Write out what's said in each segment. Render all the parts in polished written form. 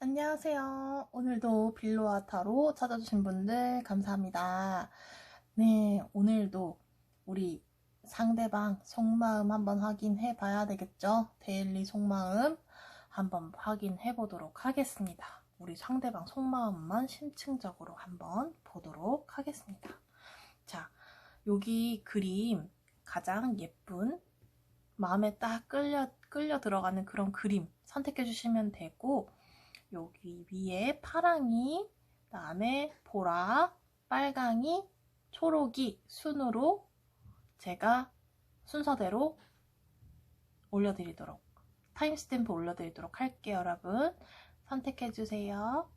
안녕하세요. 오늘도 빌로아 타로 찾아주신 분들 감사합니다. 네, 오늘도 우리 상대방 속마음 한번 확인해 봐야 되겠죠? 데일리 속마음 한번 확인해 보도록 하겠습니다. 우리 상대방 속마음만 심층적으로 한번 보도록 하겠습니다. 자, 여기 그림 가장 예쁜 마음에 딱 끌려 들어가는 그런 그림 선택해 주시면 되고, 여기 위에 파랑이, 그다음에 보라, 빨강이, 초록이 순으로 제가 순서대로 올려드리도록, 타임스탬프 올려드리도록 할게요. 여러분 선택해주세요.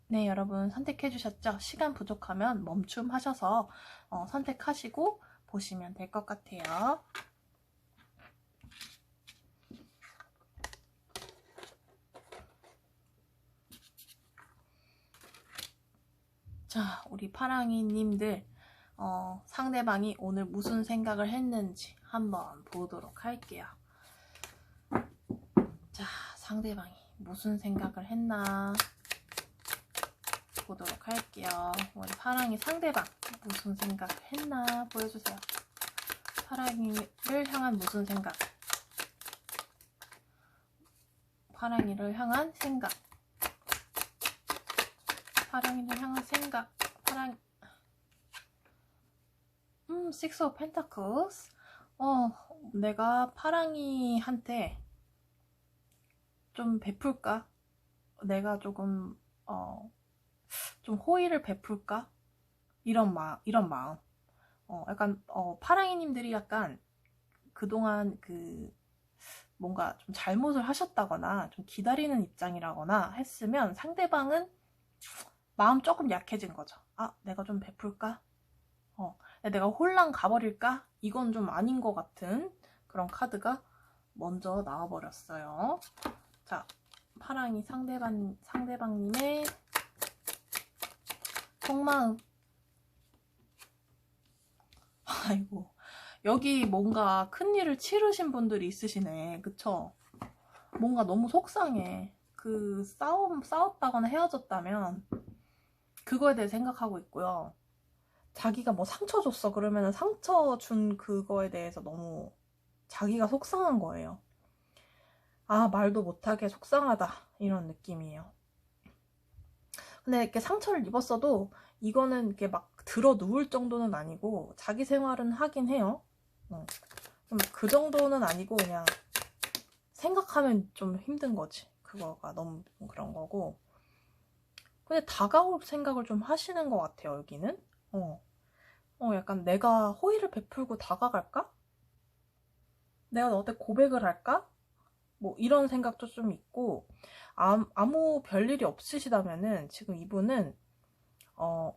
네, 여러분 선택해주셨죠? 시간 부족하면 멈춤하셔서 선택하시고 보시면 될 것 같아요. 자, 우리 파랑이님들 상대방이 오늘 무슨 생각을 했는지 한번 보도록 할게요. 자, 상대방이 무슨 생각을 했나 보도록 할게요. 우리 파랑이 상대방 무슨 생각을 했나 보여주세요. 파랑이를 향한 무슨 생각? 파랑이를 향한 생각. 파랑이를 향한 생각. Six of Pentacles. 내가 파랑이한테 좀 베풀까? 내가 조금 좀 호의를 베풀까? 이런 마음. 약간 파랑이님들이 약간 그동안 뭔가 좀 잘못을 하셨다거나 좀 기다리는 입장이라거나 했으면 상대방은 마음 조금 약해진 거죠. 아, 내가 좀 베풀까? 내가 홀랑 가버릴까? 이건 좀 아닌 것 같은 그런 카드가 먼저 나와버렸어요. 자, 파랑이 상대방님의 속마음. 아이고, 여기 뭔가 큰일을 치르신 분들이 있으시네. 그쵸? 뭔가 너무 속상해. 싸웠다거나 헤어졌다면 그거에 대해 생각하고 있고요. 자기가 뭐 상처 줬어 그러면 상처 준 그거에 대해서 너무 자기가 속상한 거예요. 아, 말도 못하게 속상하다 이런 느낌이에요. 근데 이렇게 상처를 입었어도 이거는 이렇게 막 들어 누울 정도는 아니고 자기 생활은 하긴 해요. 그 정도는 아니고 그냥 생각하면 좀 힘든 거지. 그거가 너무 그런 거고. 근데 다가올 생각을 좀 하시는 것 같아요, 여기는. 약간 내가 호의를 베풀고 다가갈까? 내가 너한테 고백을 할까? 뭐 이런 생각도 좀 있고, 아무 별일이 없으시다면은 지금 이분은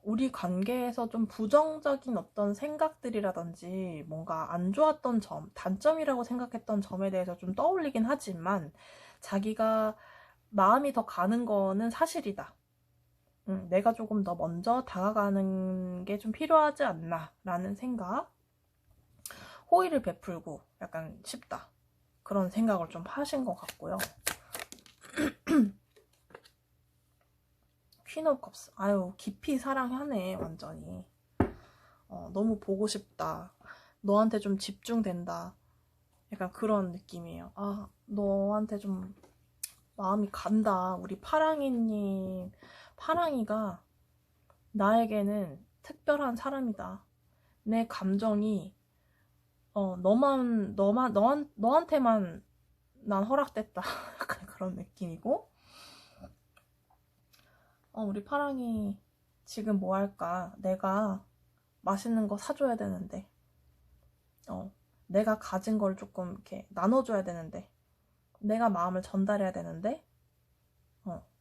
우리 관계에서 좀 부정적인 어떤 생각들이라든지 뭔가 안 좋았던 점, 단점이라고 생각했던 점에 대해서 좀 떠올리긴 하지만 자기가 마음이 더 가는 거는 사실이다. 내가 조금 더 먼저 다가가는 게 좀 필요하지 않나 라는 생각, 호의를 베풀고 약간 싶다 그런 생각을 좀 하신 것 같고요. 퀸 오브 컵스. 아유, 깊이 사랑하네 완전히. 너무 보고 싶다, 너한테 좀 집중된다, 약간 그런 느낌이에요. 아, 너한테 좀 마음이 간다. 우리 파랑이님, 파랑이가 나에게는 특별한 사람이다. 내 감정이 너한테만 난 허락됐다. 약간 그런 느낌이고, 우리 파랑이 지금 뭐 할까? 내가 맛있는 거 사줘야 되는데, 내가 가진 걸 조금 이렇게 나눠줘야 되는데, 내가 마음을 전달해야 되는데,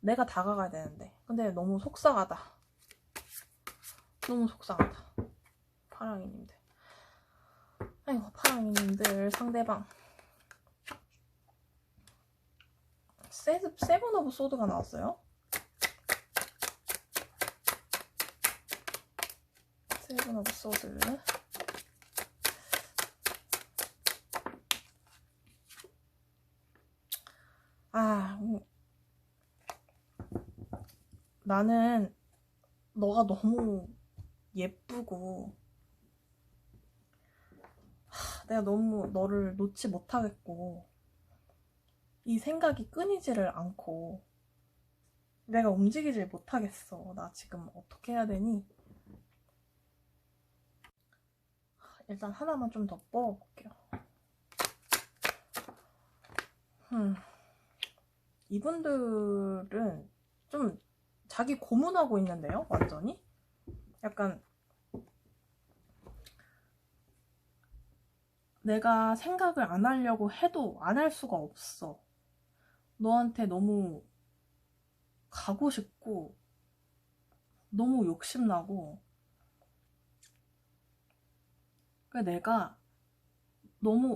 내가 다가가야 되는데, 근데 너무 속상하다. 너무 속상하다. 파랑이님들. 아이고, 파랑이님들 상대방. 세븐 오브 소드가 나왔어요. 세븐 오브 소드. 아, 나는 너가 너무 예쁘고 내가 너무 너를 놓지 못하겠고 이 생각이 끊이지를 않고 내가 움직이질 못하겠어. 나 지금 어떻게 해야 되니? 일단 하나만 좀 더 뽑아볼게요. 이분들은 좀 자기 고문하고 있는데요, 완전히? 약간 내가 생각을 안 하려고 해도 안 할 수가 없어. 너한테 너무 가고 싶고 너무 욕심나고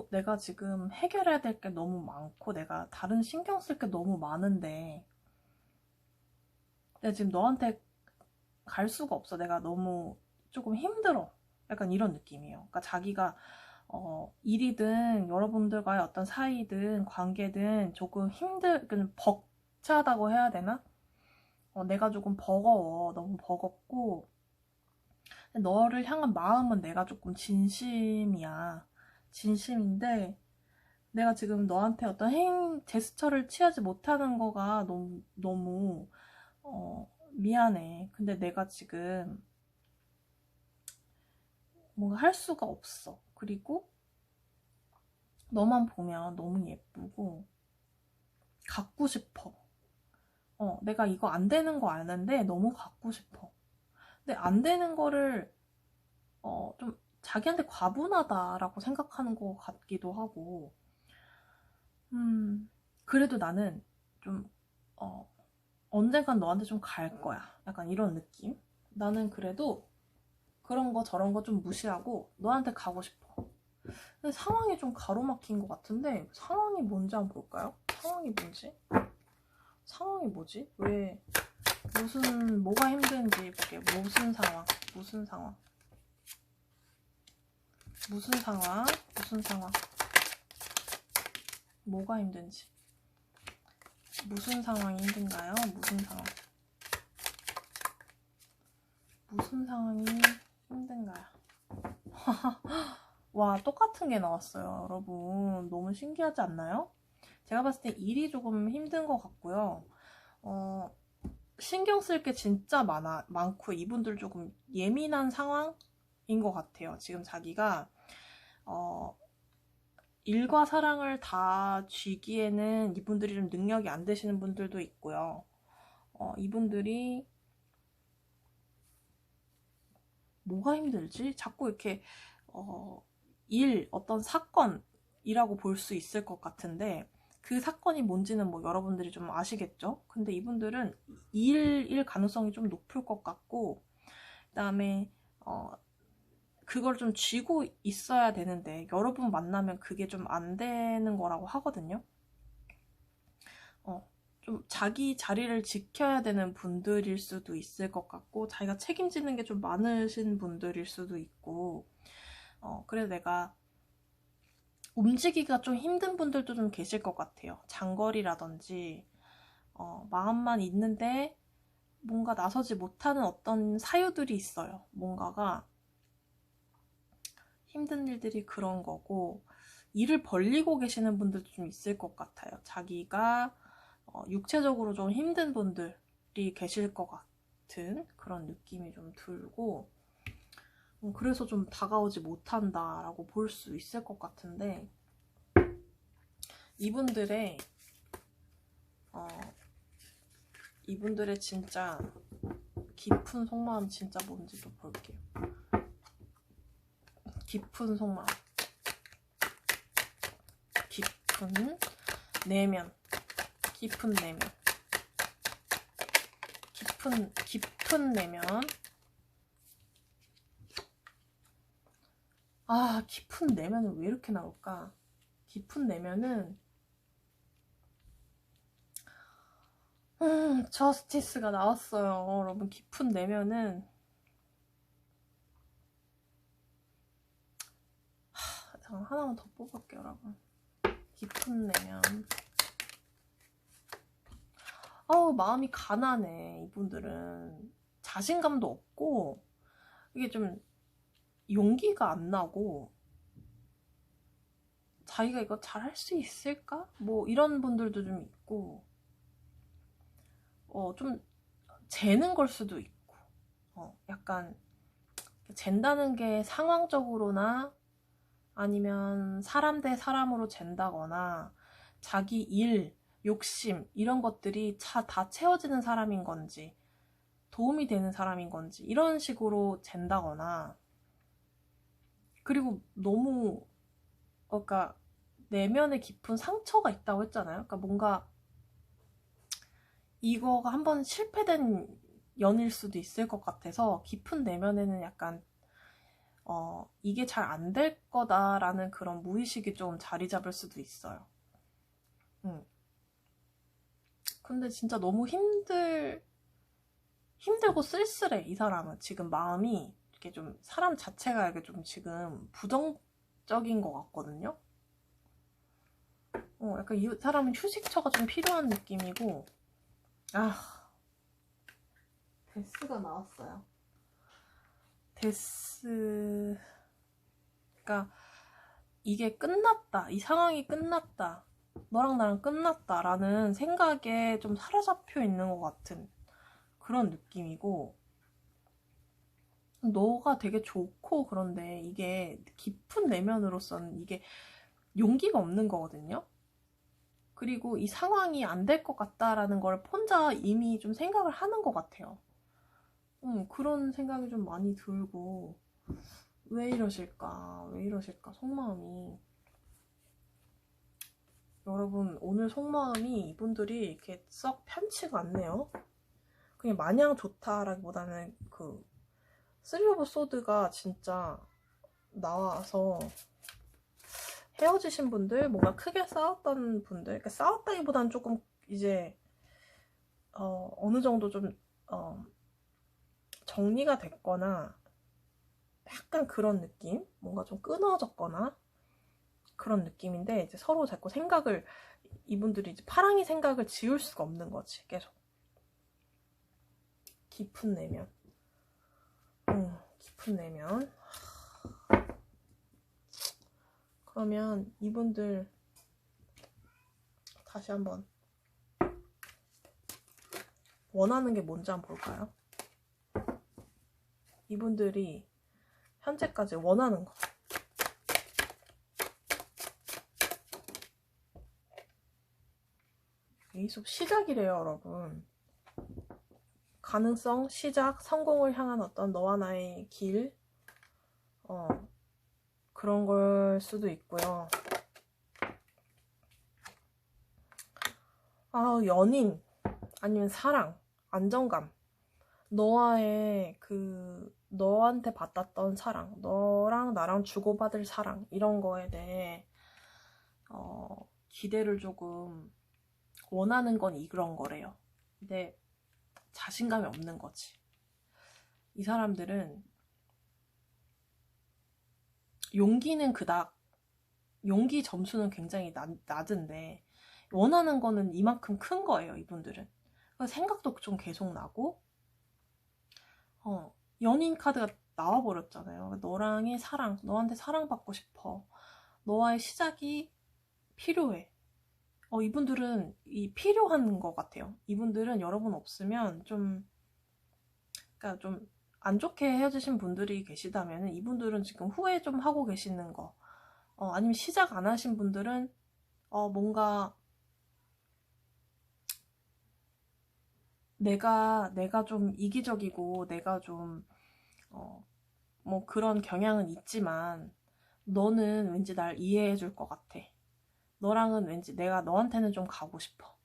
내가 지금 해결해야 될 게 너무 많고 내가 다른 신경 쓸 게 너무 많은데 내가 지금 너한테 갈 수가 없어. 내가 너무 조금 힘들어. 약간 이런 느낌이에요. 그러니까 자기가 일이든 여러분들과의 어떤 사이든 관계든 조금 벅차다고 해야 되나? 내가 조금 버거워. 너무 버겁고 너를 향한 마음은 내가 조금 진심이야. 진심인데 내가 지금 너한테 어떤 제스처를 취하지 못하는 거가 너무 미안해. 근데 내가 지금 뭔가 할 수가 없어. 그리고 너만 보면 너무 예쁘고 갖고 싶어. 내가 이거 안 되는 거 아는데 너무 갖고 싶어. 근데 안 되는 거를 좀 자기한테 과분하다라고 생각하는 것 같기도 하고 그래도 나는 좀 언젠간 너한테 좀 갈 거야. 약간 이런 느낌? 나는 그래도 그런 거 저런 거 좀 무시하고 너한테 가고 싶어. 근데 상황이 좀 가로막힌 것 같은데 상황이 뭔지 한번 볼까요? 상황이 뭔지? 상황이 뭐지? 뭐가 힘든지 볼게요. 무슨 상황? 무슨 상황? 뭐가 힘든지. 무슨 상황이 힘든가요? 무슨 상황이 힘든가요? 와, 똑같은 게 나왔어요, 여러분. 너무 신기하지 않나요? 제가 봤을 때 일이 조금 힘든 것 같고요. 신경 쓸 게 진짜 많고 이분들 조금 예민한 상황인 것 같아요. 지금 자기가 일과 사랑을 다 쥐기에는 이분들이 좀 능력이 안 되시는 분들도 있고요. 이분들이 뭐가 힘들지? 자꾸 이렇게 어떤 사건이라고 볼 수 있을 것 같은데 그 사건이 뭔지는 뭐 여러분들이 좀 아시겠죠? 근데 이분들은 일일 가능성이 좀 높을 것 같고 그다음에 그걸 좀 쥐고 있어야 되는데 여러분 만나면 그게 좀 안 되는 거라고 하거든요. 좀 자기 자리를 지켜야 되는 분들일 수도 있을 것 같고 자기가 책임지는 게 좀 많으신 분들일 수도 있고 그래서 내가 움직이기가 좀 힘든 분들도 좀 계실 것 같아요. 장거리라든지 마음만 있는데 뭔가 나서지 못하는 어떤 사유들이 있어요. 뭔가가 힘든 일들이 그런 거고 일을 벌리고 계시는 분들도 좀 있을 것 같아요. 자기가 육체적으로 좀 힘든 분들이 계실 것 같은 그런 느낌이 좀 들고 그래서 좀 다가오지 못한다라고 볼 수 있을 것 같은데 이분들의 진짜 깊은 속마음 진짜 뭔지도 볼게요. 깊은 속마음, 깊은 내면, 깊은 내면. 아, 깊은 내면은 왜 이렇게 나올까? 깊은 내면은 저스티스가 나왔어요. 여러분, 깊은 내면은 잠깐 하나만 더 뽑을게요, 여러분. 깊은 내면. 마음이 가난해. 이분들은 자신감도 없고 이게 좀 용기가 안 나고 자기가 이거 잘할 수 있을까? 뭐 이런 분들도 좀 있고 좀 재는 걸 수도 있고 약간 잰다는 게 상황적으로나 아니면 사람 대 사람으로 잰다거나 자기 일, 욕심 이런 것들이 다 채워지는 사람인 건지 도움이 되는 사람인 건지 이런 식으로 잰다거나 그리고 너무 그러니까 내면에 깊은 상처가 있다고 했잖아요. 그러니까 뭔가 이거가 한번 실패된 연일 수도 있을 것 같아서 깊은 내면에는 약간 이게 잘 안 될 거다라는 그런 무의식이 좀 자리 잡을 수도 있어요. 근데 진짜 너무 힘들고 쓸쓸해, 이 사람은. 지금 마음이 이렇게 좀 사람 자체가 이렇게 좀 지금 부정적인 것 같거든요. 약간 이 사람은 휴식처가 좀 필요한 느낌이고, 데스가 나왔어요. 데스, 그러니까 이게 끝났다, 이 상황이 끝났다, 너랑 나랑 끝났다 라는 생각에 좀 사로잡혀 있는 것 같은 그런 느낌이고, 너가 되게 좋고 그런데 이게 깊은 내면으로서는 이게 용기가 없는 거거든요. 그리고 이 상황이 안 될 것 같다라는 걸 혼자 이미 좀 생각을 하는 것 같아요. 그런 생각이 좀 많이 들고 왜 이러실까 속마음이. 여러분 오늘 속마음이 이분들이 이렇게 썩 편치가 않네요. 그냥 마냥 좋다라기보다는 그 쓰리 오브 소드가 진짜 나와서 헤어지신 분들, 뭔가 크게 싸웠던 분들, 그러니까 싸웠다기보다는 조금 이제 어느 정도 좀 정리가 됐거나 약간 그런 느낌, 뭔가 좀 끊어졌거나 그런 느낌인데 이제 서로 자꾸 생각을 이분들이 이제 파랑이 생각을 지울 수가 없는 거지. 계속 깊은 내면, 깊은 내면. 그러면 이분들 다시 한번 원하는 게 뭔지 한번 볼까요? 이분들이 현재까지 원하는 거. 에이스 시작이래요, 여러분. 가능성, 시작, 성공을 향한 어떤 너와 나의 길, 그런 걸 수도 있고요. 연인, 아니면 사랑, 안정감, 너와의 너한테 받았던 사랑, 너랑 나랑 주고받을 사랑, 이런 거에 대해 기대를 조금 원하는 건 이런 거래요. 근데 자신감이 없는 거지. 이 사람들은 용기는 그닥, 용기 점수는 굉장히 낮은데 원하는 거는 이만큼 큰 거예요, 이분들은. 생각도 좀 계속 나고 연인 카드가 나와버렸잖아요. 너랑의 사랑, 너한테 사랑받고 싶어, 너와의 시작이 필요해. 이분들은 필요한 것 같아요. 이분들은 여러분 없으면 그러니까 좀 안 좋게 헤어지신 분들이 계시다면 이분들은 지금 후회 좀 하고 계시는 거, 아니면 시작 안 하신 분들은 뭔가 내가 좀 이기적이고 내가 좀 뭐 그런 경향은 있지만 너는 왠지 날 이해해 줄 것 같아. 너랑은 왠지 내가 너한테는 좀 가고 싶어.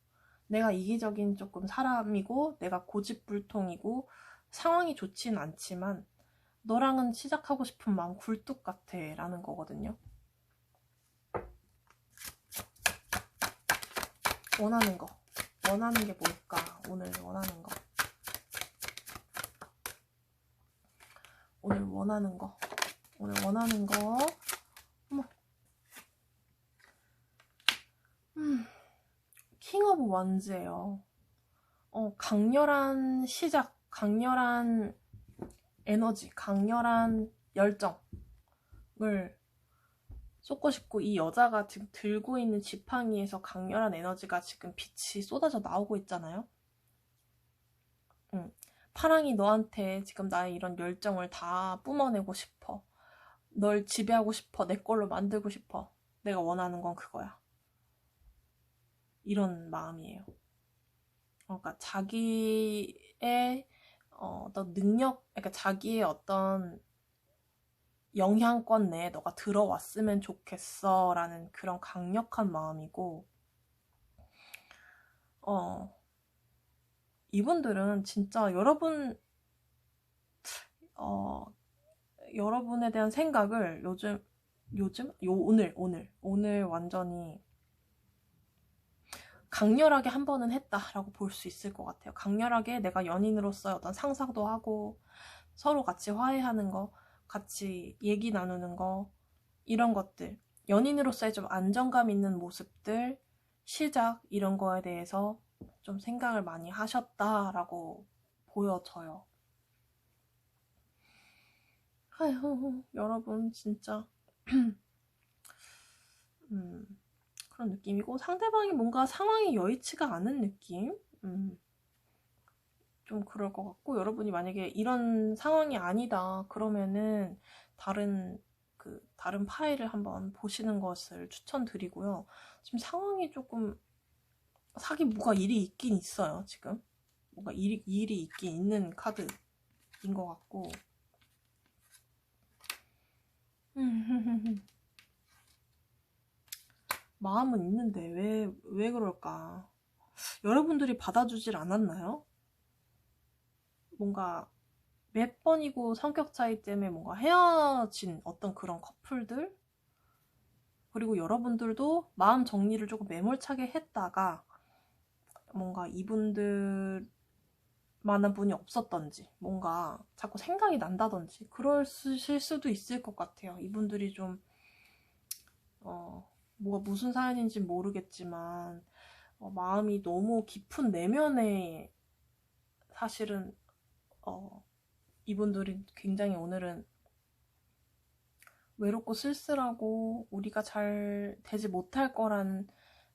내가 이기적인 조금 사람이고 내가 고집불통이고 상황이 좋진 않지만 너랑은 시작하고 싶은 마음 굴뚝 같아 라는 거거든요. 원하는 게 뭘까? 오늘 원하는 거. 어머. 킹 오브 원즈예요. 강렬한 시작, 강렬한 에너지, 강렬한 열정을 쏟고 싶고, 이 여자가 지금 들고 있는 지팡이에서 강렬한 에너지가 지금 빛이 쏟아져 나오고 있잖아요. 파랑이 너한테 지금 나의 이런 열정을 다 뿜어내고 싶어. 널 지배하고 싶어. 내 걸로 만들고 싶어. 내가 원하는 건 그거야. 이런 마음이에요. 그러니까 자기의 어떤 능력, 그러니까 자기의 어떤 영향권 내에 너가 들어왔으면 좋겠어 라는 그런 강력한 마음이고, 이분들은 진짜 여러분에 대한 생각을 오늘 완전히 강렬하게 한 번은 했다라고 볼 수 있을 것 같아요. 강렬하게 내가 연인으로서의 어떤 상상도 하고, 서로 같이 화해하는 거, 같이 얘기 나누는 거, 이런 것들, 연인으로서의 좀 안정감 있는 모습들, 시작, 이런 거에 대해서 좀 생각을 많이 하셨다라고 보여져요. 아휴, 여러분 진짜 그런 느낌이고, 상대방이 뭔가 상황이 여의치가 않은 느낌? 좀 그럴 것 같고, 여러분이 만약에 이런 상황이 아니다 그러면은 다른 파일을 한번 보시는 것을 추천드리고요. 지금 상황이 조금 뭐가 일이 있긴 있어요. 지금 뭔가 일이 있긴 있는 카드인 것 같고. 마음은 있는데 왜 그럴까? 여러분들이 받아주질 않았나요? 뭔가 몇 번이고 성격 차이 때문에 뭔가 헤어진 어떤 그런 커플들, 그리고 여러분들도 마음 정리를 조금 매몰차게 했다가 뭔가 이분들만한 분이 없었던지, 뭔가 자꾸 생각이 난다든지 그러실 수도 있을 것 같아요. 이분들이 좀 뭐가 무슨 사연인지 모르겠지만 마음이 너무 깊은 내면에 사실은 이분들이 굉장히 오늘은 외롭고 쓸쓸하고 우리가 잘 되지 못할 거라는,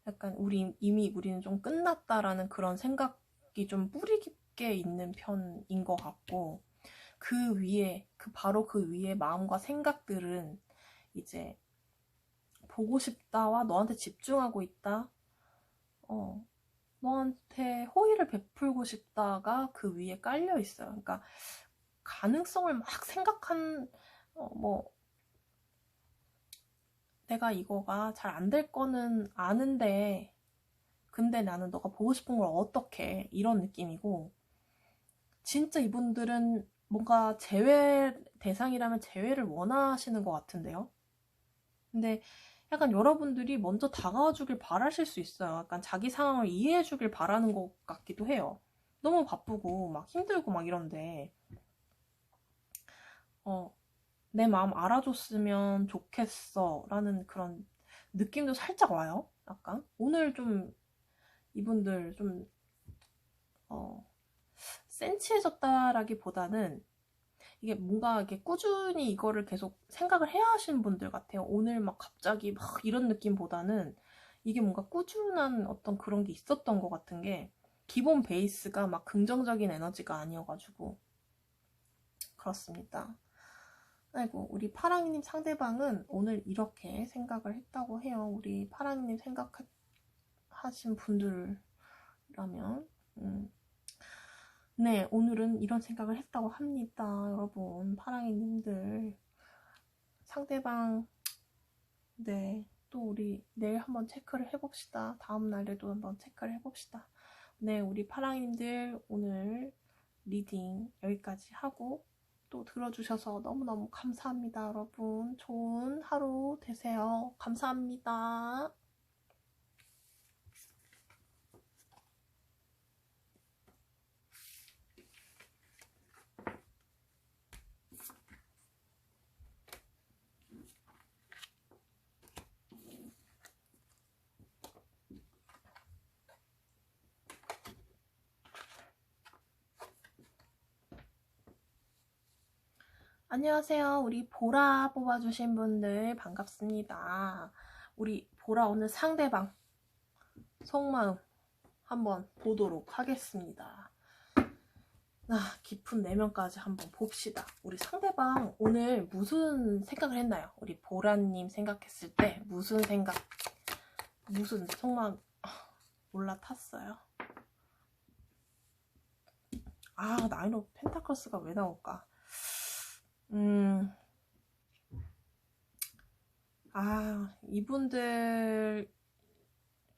약간 우리는 좀 끝났다라는 그런 생각이 좀 뿌리 깊게 있는 편인 것 같고, 바로 그 위에 마음과 생각들은 이제 보고 싶다와 너한테 집중하고 있다, 너한테 호의를 베풀고 싶다가 그 위에 깔려 있어요. 그러니까 가능성을 막 내가 이거가 잘 안 될 거는 아는데, 근데 나는 너가 보고 싶은 걸 어떡해, 이런 느낌이고, 진짜 이분들은 뭔가 대상이라면 재회를 원하시는 것 같은데요. 근데 약간 여러분들이 먼저 다가와 주길 바라실 수 있어요. 약간 자기 상황을 이해해 주길 바라는 것 같기도 해요. 너무 바쁘고 막 힘들고 막 이런데 내 마음 알아줬으면 좋겠어 라는 그런 느낌도 살짝 와요. 약간 오늘 좀 이분들 좀 센치해졌다라기보다는 이게 뭔가 이게 꾸준히 이거를 계속 생각을 해야 하시는 분들 같아요. 오늘 막 갑자기 막 이런 느낌보다는 이게 뭔가 꾸준한 어떤 그런 게 있었던 것 같은 게, 기본 베이스가 막 긍정적인 에너지가 아니어가지고 그렇습니다. 아이고, 우리 파랑이님 상대방은 오늘 이렇게 생각을 했다고 해요. 우리 파랑이님 생각하신 분들이라면 네, 오늘은 이런 생각을 했다고 합니다. 여러분, 파랑이님들 상대방, 네, 또 우리 내일 한번 체크를 해봅시다. 다음 날에도 한번 체크를 해봅시다. 네, 우리 파랑이님들 오늘 리딩 여기까지 하고, 또 들어주셔서 너무너무 감사합니다. 여러분, 좋은 하루 되세요. 감사합니다. 안녕하세요. 우리 보라 뽑아주신 분들 반갑습니다. 우리 보라 오늘 상대방 속마음 한번 보도록 하겠습니다. 깊은 내면까지 한번 봅시다. 우리 상대방 오늘 무슨 생각을 했나요? 우리 보라님 생각했을 때 무슨 생각, 무슨 속마음 올라탔어요? 나인 오브 펜타클스가 왜 나올까?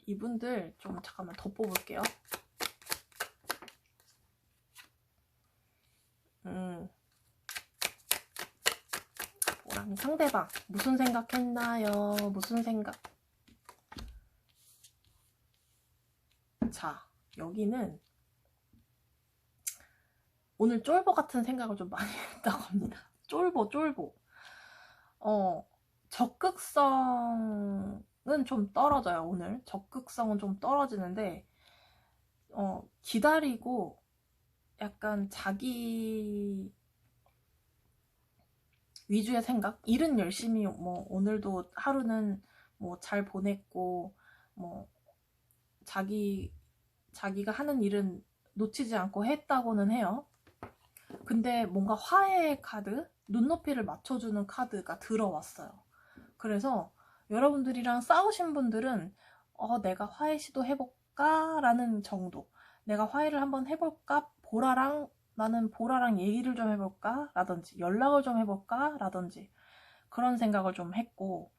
이분들 좀 잠깐만 더 뽑을게요. 보람이 상대방 무슨 생각했나요? 무슨 생각? 자, 여기는 오늘 쫄보 같은 생각을 좀 많이 했다고 합니다. 쫄보. 적극성은 좀 떨어져요. 오늘 적극성은 좀 떨어지는데 기다리고 약간 자기 위주의 생각, 일은 열심히 뭐 오늘도 하루는 뭐 잘 보냈고 뭐 자기가 하는 일은 놓치지 않고 했다고는 해요. 근데 뭔가 화해의 카드, 눈높이를 맞춰주는 카드가 들어왔어요. 그래서 여러분들이랑 싸우신 분들은 내가 화해 시도 해볼까? 라는 정도. 내가 화해를 한번 해볼까? 나는 보라랑 얘기를 좀 해볼까? 라든지 연락을 좀 해볼까? 라든지 그런 생각을 좀 했고,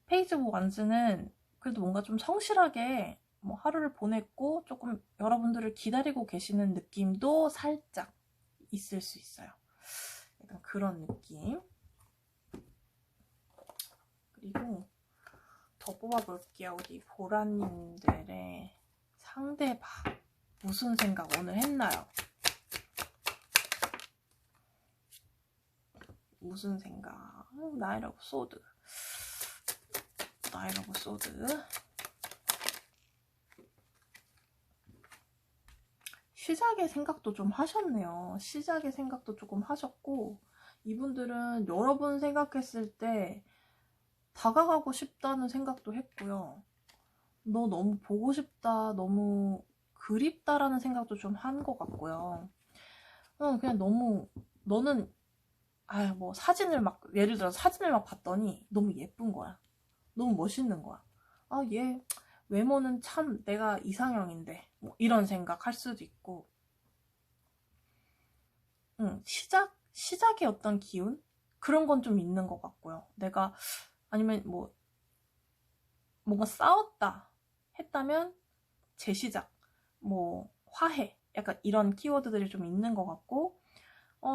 페이지 오브 완즈는 그래도 뭔가 좀 성실하게 뭐 하루를 보냈고 조금 여러분들을 기다리고 계시는 느낌도 살짝 있을 수 있어요. 약간 그런 느낌. 그리고 더 뽑아볼게요. 우리 보라님들의 상대방 무슨 생각 오늘 했나요? 무슨 생각? 나인 오브 소드. 시작의 생각도 좀 하셨네요. 시작의 생각도 조금 하셨고, 이분들은 여러분 생각했을 때 다가가고 싶다는 생각도 했고요. 너 너무 보고 싶다, 너무 그립다라는 생각도 좀 한 것 같고요. 그냥 너무 너는 뭐 사진을 막 예를 들어서 사진을 막 봤더니 너무 예쁜 거야. 너무 멋있는 거야. 얘 외모는 참 내가 이상형인데 뭐 이런 생각 할 수도 있고, 시작의 어떤 기운? 그런 건 좀 있는 것 같고요. 내가 아니면 뭐 뭔가 싸웠다 했다면 재시작, 뭐 화해, 약간 이런 키워드들이 좀 있는 것 같고,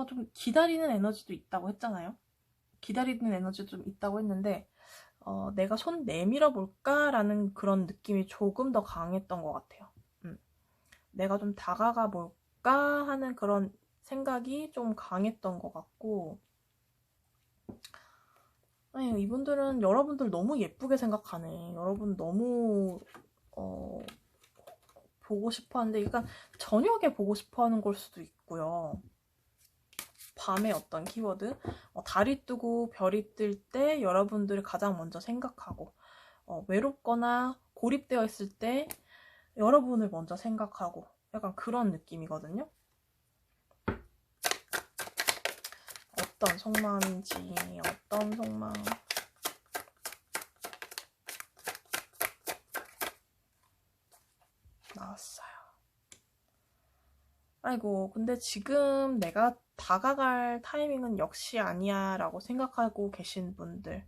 좀 기다리는 에너지도 있다고 했잖아요. 기다리는 에너지도 좀 있다고 했는데 내가 손 내밀어 볼까? 라는 그런 느낌이 조금 더 강했던 것 같아요. 내가 좀 다가가 볼까? 하는 그런 생각이 좀 강했던 것 같고, 이분들은 여러분들 너무 예쁘게 생각하네. 여러분 너무 보고 싶어 하는데, 약간 저녁에 보고 싶어 하는 걸 수도 있고요. 밤에 어떤 키워드, 달이 뜨고 별이 뜰 때 여러분들이 가장 먼저 생각하고, 외롭거나 고립되어 있을 때 여러분을 먼저 생각하고, 약간 그런 느낌이거든요. 어떤 속마음인지, 어떤 속마음. 나왔어요. 아이고, 근데 지금 내가 다가갈 타이밍은 역시 아니야 라고 생각하고 계신 분들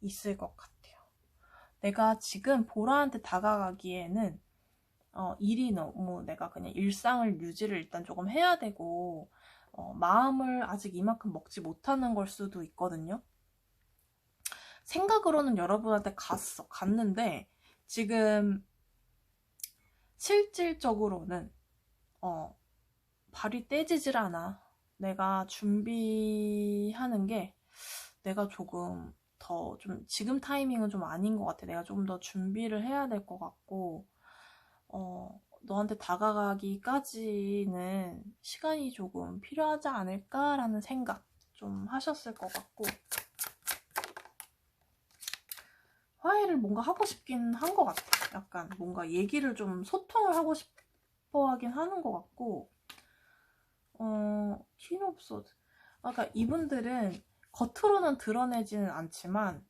있을 것 같아요. 내가 지금 보라한테 다가가기에는 일이 너무 내가 그냥 일상을 유지를 일단 조금 해야 되고, 마음을 아직 이만큼 먹지 못하는 걸 수도 있거든요. 생각으로는 여러분한테 갔는데 지금 실질적으로는 발이 떼지질 않아. 내가 준비하는 게 내가 조금 더 좀 지금 타이밍은 좀 아닌 것 같아. 내가 조금 더 준비를 해야 될 것 같고, 너한테 다가가기까지는 시간이 조금 필요하지 않을까라는 생각 좀 하셨을 것 같고, 화해를 뭔가 하고 싶긴 한 것 같아. 약간 뭔가 얘기를 좀 소통을 하고 싶어 하긴 하는 것 같고, 퀸 오브 소드. 그러니까 이분들은 겉으로는 드러내지는 않지만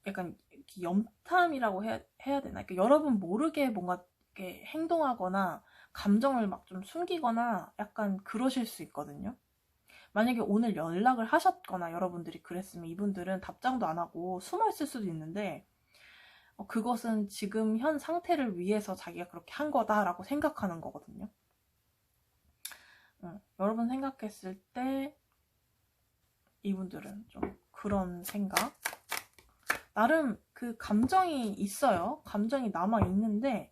약간 염탐이라고 해야 되나? 그러니까 여러분 모르게 뭔가 이렇게 행동하거나 감정을 막 좀 숨기거나 약간 그러실 수 있거든요. 만약에 오늘 연락을 하셨거나 여러분들이 그랬으면 이분들은 답장도 안 하고 숨어 있을 수도 있는데, 그것은 지금 현 상태를 위해서 자기가 그렇게 한 거다라고 생각하는 거거든요. 여러분 생각했을 때 이분들은 좀 그런 생각, 나름 그 감정이 있어요. 감정이 남아 있는데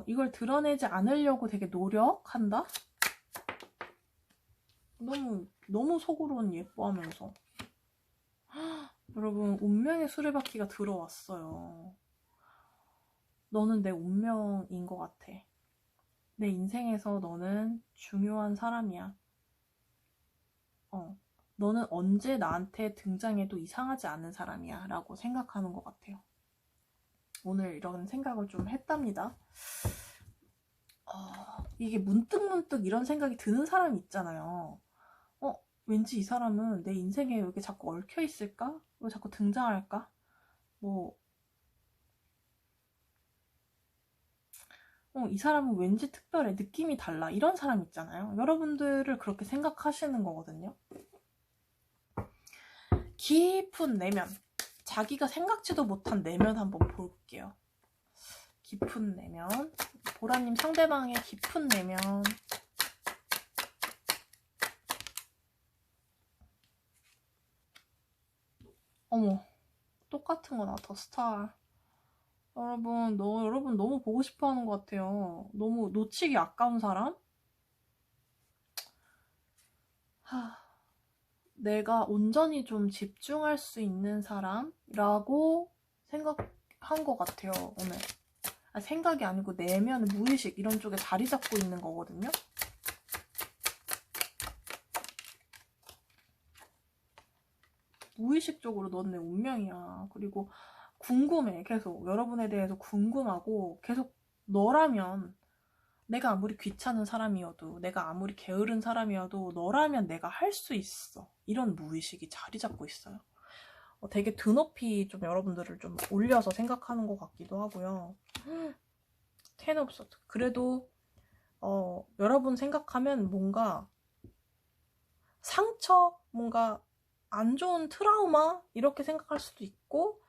이걸 드러내지 않으려고 되게 노력한다. 너무 속으로는 예뻐하면서. 여러분, 운명의 수레바퀴가 들어왔어요. 너는 내 운명인 것 같아. 내 인생에서 너는 중요한 사람이야. 너는 언제 나한테 등장해도 이상하지 않은 사람이야 라고 생각하는 것 같아요. 오늘 이런 생각을 좀 했답니다. 이게 문득 이런 생각이 드는 사람이 있잖아요. 왠지 이 사람은 내 인생에 왜 이렇게 자꾸 얽혀 있을까? 왜 자꾸 등장할까? 이 사람은 왠지 특별해. 느낌이 달라. 이런 사람 있잖아요. 여러분들을 그렇게 생각하시는 거거든요. 깊은 내면. 자기가 생각지도 못한 내면 한번 볼게요. 깊은 내면. 보라님 상대방의 깊은 내면. 어머, 똑같은 거 나왔다. 스타. 여러분 너무 보고 싶어 하는 것 같아요. 너무 놓치기 아까운 사람? 내가 온전히 좀 집중할 수 있는 사람이라고 생각한 것 같아요, 오늘. 생각이 아니고 내면, 무의식 이런 쪽에 자리 잡고 있는 거거든요. 무의식적으로 넌 내 운명이야. 그리고 궁금해. 계속 여러분에 대해서 궁금하고, 계속 너라면, 내가 아무리 귀찮은 사람이어도, 내가 아무리 게으른 사람이어도 너라면 내가 할 수 있어. 이런 무의식이 자리 잡고 있어요. 되게 드높이 좀 여러분들을 좀 올려서 생각하는 것 같기도 하고요. 텐 오브 소드. 그래도 여러분 생각하면 뭔가 상처, 뭔가 안 좋은 트라우마 이렇게 생각할 수도 있고,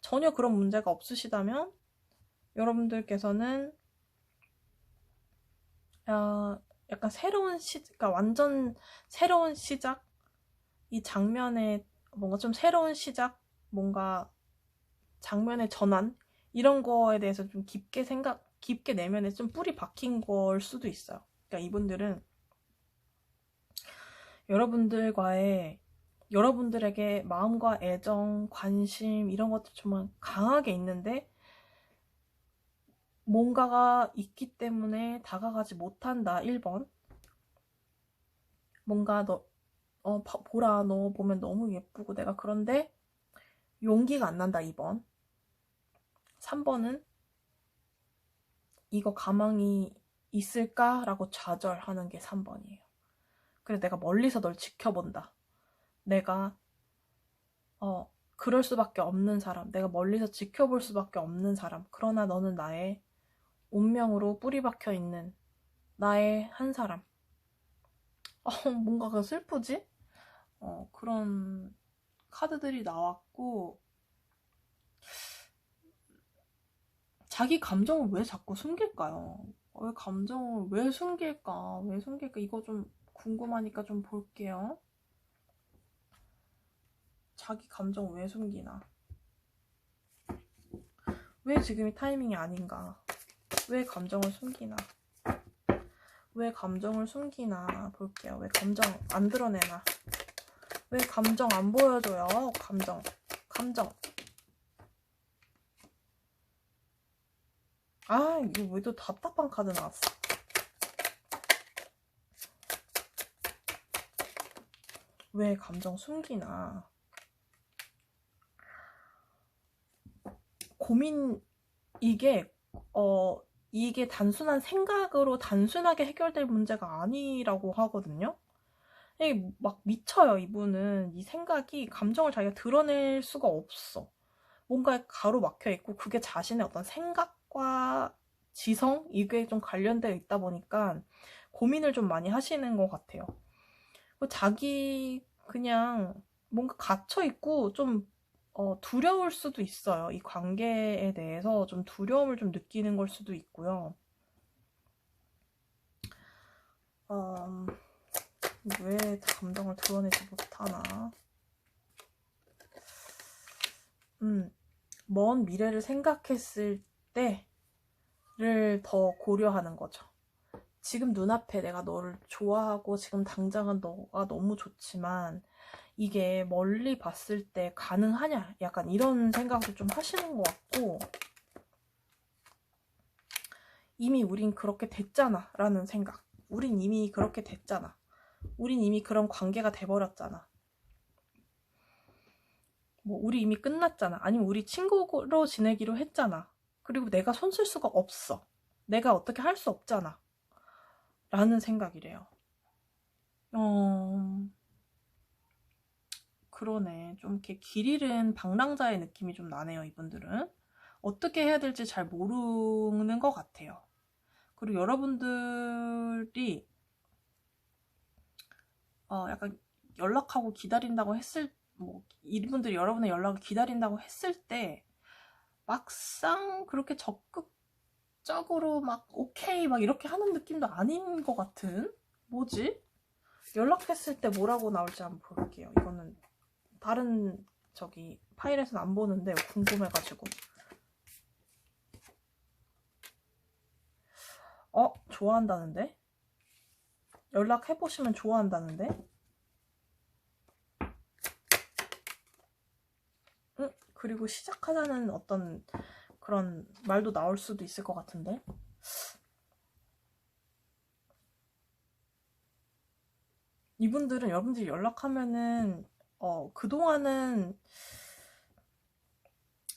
전혀 그런 문제가 없으시다면 여러분들께서는 약간 그러니까 완전 새로운 시작, 이 장면에 뭔가 좀 새로운 시작, 뭔가 장면의 전환, 이런 거에 대해서 좀 깊게 내면에 좀 뿌리 박힌 걸 수도 있어요. 그러니까 이분들은 여러분들에게 마음과 애정, 관심 이런 것도 정말 강하게 있는데, 뭔가가 있기 때문에 다가가지 못한다. 1번. 뭔가 보라, 너 보면 너무 예쁘고 내가 그런데 용기가 안 난다. 2번. 3번은 이거 가망이 있을까라고 좌절하는 게 3번이에요. 그래서 내가 멀리서 널 지켜본다. 내가 그럴 수밖에 없는 사람, 내가 멀리서 지켜볼 수밖에 없는 사람. 그러나 너는 나의 운명으로 뿌리 박혀 있는 나의 한 사람. 뭔가 슬프지? 그런 카드들이 나왔고, 자기 감정을 왜 자꾸 숨길까요? 왜 감정을 왜 숨길까? 이거 좀 궁금하니까 좀 볼게요. 자기 감정 왜 숨기나? 왜 지금이 타이밍이 아닌가? 왜 감정을 숨기나? 볼게요. 왜 감정 안 드러내나? 왜 감정 안 보여줘요? 감정. 이거 왜 또 답답한 카드 나왔어? 왜 감정 숨기나. 고민, 이게 이게 단순한 생각으로 단순하게 해결될 문제가 아니라고 하거든요. 이게 막 미쳐요. 이분은 이 생각이, 감정을 자기가 드러낼 수가 없어. 뭔가에 가로막혀 있고, 그게 자신의 어떤 생각과 지성, 이게 좀 관련되어 있다 보니까 고민을 좀 많이 하시는 것 같아요. 자기 그냥 뭔가 갇혀 있고 좀 두려울 수도 있어요. 이 관계에 대해서 좀 두려움을 좀 느끼는 걸 수도 있고요. 왜 감정을 드러내지 못하나. 먼 미래를 생각했을 때를 더 고려하는 거죠. 지금 눈앞에 내가 너를 좋아하고 지금 당장은 너가 너무 좋지만 이게 멀리 봤을 때 가능하냐? 약간 이런 생각을 좀 하시는 것 같고, 이미 우린 그렇게 됐잖아 라는 생각. 우린 이미 그렇게 됐잖아. 우린 이미 그런 관계가 돼버렸잖아. 뭐 우리 이미 끝났잖아. 아니면 우리 친구로 지내기로 했잖아. 그리고 내가 손 쓸 수가 없어. 내가 어떻게 할 수 없잖아 라는 생각이래요. 그러네. 좀 이렇게 길 잃은 방랑자의 느낌이 좀 나네요. 이분들은 어떻게 해야 될지 잘 모르는 것 같아요. 그리고 여러분들이 약간 연락하고 기다린다고 했을, 뭐 이분들이 여러분의 연락을 기다린다고 했을 때 막상 그렇게 적극적으로 막 오케이 막 이렇게 하는 느낌도 아닌 것 같은. 뭐지? 연락했을 때 뭐라고 나올지 한번 볼게요. 이거는 다른 저기 파일에서는 안 보는데 궁금해가지고. 좋아한다는데? 연락해보시면 좋아한다는데? 그리고 시작하자는 어떤 그런 말도 나올 수도 있을 것 같은데? 이분들은 여러분들이 연락하면은 그동안은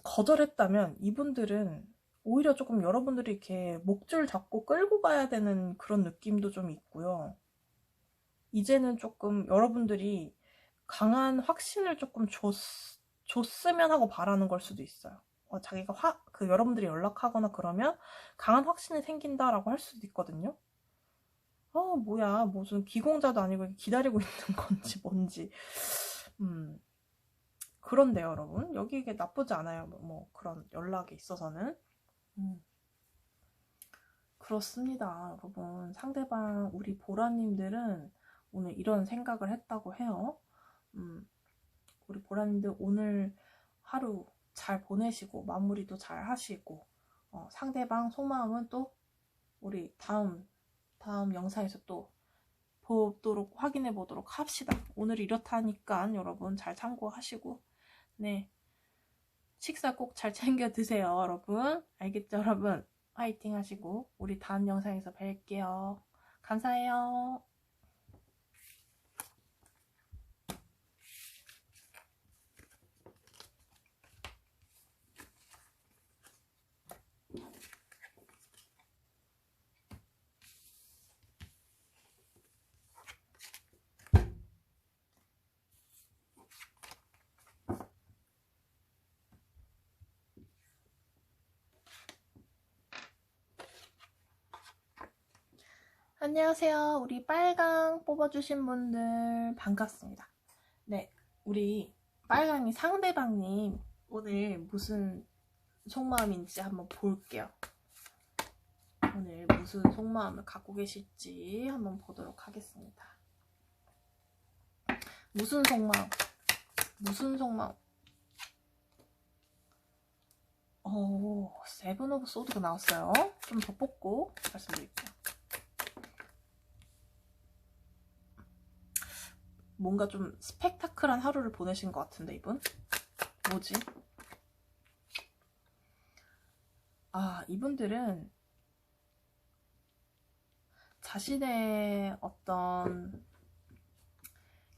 거절했다면 이분들은 오히려 조금 여러분들이 이렇게 목줄 잡고 끌고 가야 되는 그런 느낌도 좀 있고요. 이제는 조금 여러분들이 강한 확신을 조금 줬으면 하고 바라는 걸 수도 있어요. 자기가 여러분들이 연락하거나 그러면 강한 확신이 생긴다라고 할 수도 있거든요. 뭐야, 무슨 기공자도 아니고 기다리고 있는 건지 뭔지. 그런데요, 여러분. 여기 이게 나쁘지 않아요. 뭐 그런 연락에 있어서는. 그렇습니다, 여러분. 상대방, 우리 보라님들은 오늘 이런 생각을 했다고 해요. 우리 보라님들 오늘 하루 잘 보내시고 마무리도 잘 하시고 상대방 속마음은 또 우리 다음 영상에서 또 보도록 확인해 보도록 합시다. 오늘 이렇다니까 여러분 잘 참고하시고, 네, 식사 꼭 잘 챙겨 드세요, 여러분. 알겠죠, 여러분? 화이팅 하시고 우리 다음 영상에서 뵐게요. 감사해요. 안녕하세요. 우리 빨강 뽑아주신 분들 반갑습니다. 네, 우리 빨강이 상대방님 오늘 무슨 속마음인지 한번 볼게요. 오늘 무슨 속마음을 갖고 계실지 한번 보도록 하겠습니다. 무슨 속마음? 무슨 속마음? 세븐 오브 소드가 나왔어요. 좀 더 뽑고 말씀드릴게요. 뭔가 좀 스펙타클한 하루를 보내신 것 같은데, 이분? 뭐지? 이분들은 자신의 어떤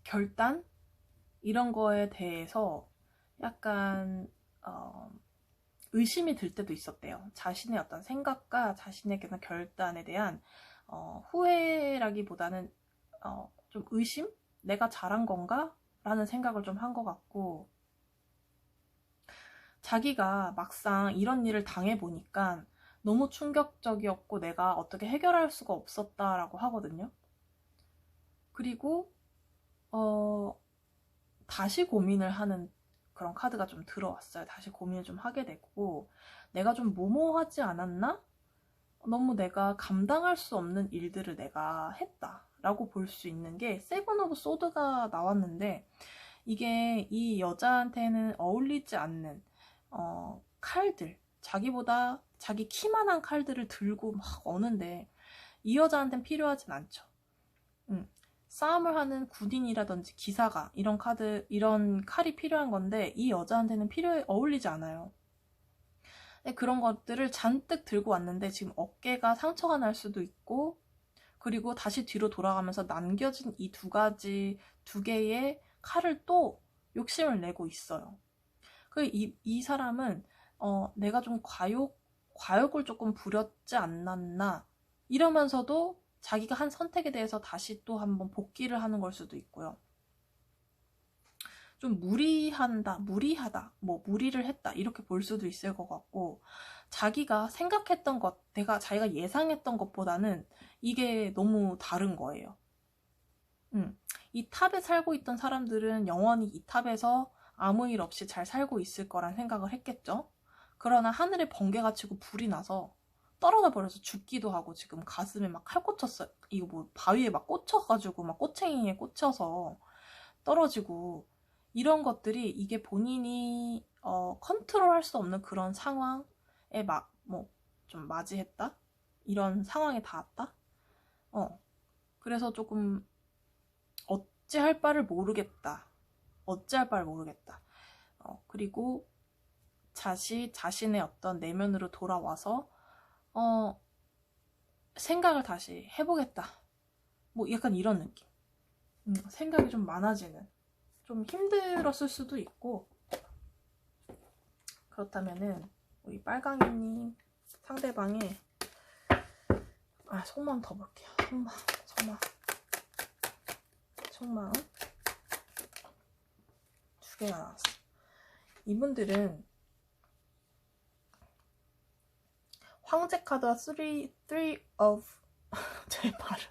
결단? 이런 거에 대해서 약간 의심이 들 때도 있었대요. 자신의 어떤 생각과 자신의 그런 결단에 대한 후회라기보다는 좀 의심? 내가 잘한 건가? 라는 생각을 좀 한 것 같고, 자기가 막상 이런 일을 당해보니까 너무 충격적이었고 내가 어떻게 해결할 수가 없었다라고 하거든요. 그리고 다시 고민을 하는 그런 카드가 좀 들어왔어요. 다시 고민을 좀 하게 됐고, 내가 좀 모모하지 않았나? 너무 내가 감당할 수 없는 일들을 내가 했다 라고 볼 수 있는 게 세븐 오브 소드가 나왔는데, 이게 이 여자한테는 어울리지 않는 칼들, 자기보다 자기 키만한 칼들을 들고 막 어는데 이 여자한테는 필요하진 않죠. 싸움을 하는 군인이라든지 기사가 이런 칼이 필요한 건데 이 여자한테는 어울리지 않아요. 그런 것들을 잔뜩 들고 왔는데 지금 어깨가 상처가 날 수도 있고, 그리고 다시 뒤로 돌아가면서 남겨진 이 두 개의 칼을 또 욕심을 내고 있어요. 이 사람은 내가 좀 과욕을 조금 부렸지 않았나 이러면서도 자기가 한 선택에 대해서 다시 또 한번 복귀를 하는 걸 수도 있고요. 좀 무리하다, 뭐 무리를 했다 이렇게 볼 수도 있을 것 같고, 자기가 생각했던 것, 자기가 예상했던 것보다는 이게 너무 다른 거예요. 이 탑에 살고 있던 사람들은 영원히 이 탑에서 아무 일 없이 잘 살고 있을 거란 생각을 했겠죠. 그러나 하늘에 번개가 치고 불이 나서 떨어져 버려서 죽기도 하고, 지금 가슴에 막 칼 꽂혔어요. 이거 뭐 바위에 막 꽂혀가지고 막 꼬챙이에 꽂혀서 떨어지고, 이런 것들이 이게 본인이 컨트롤할 수 없는 그런 상황에 좀 맞이했다? 이런 상황에 닿았다? 그래서 조금 어찌할 바를 모르겠다. 그리고 자신의 어떤 내면으로 돌아와서 생각을 다시 해보겠다. 뭐 약간 이런 느낌. 생각이 좀 많아지는, 좀 힘들었을 수도 있고. 그렇다면은 우리 빨강이님 상대방의 속마음 더 볼게요. 속마음 두 개가 나왔어. 이분들은 황제 카드와 3 of 제 발음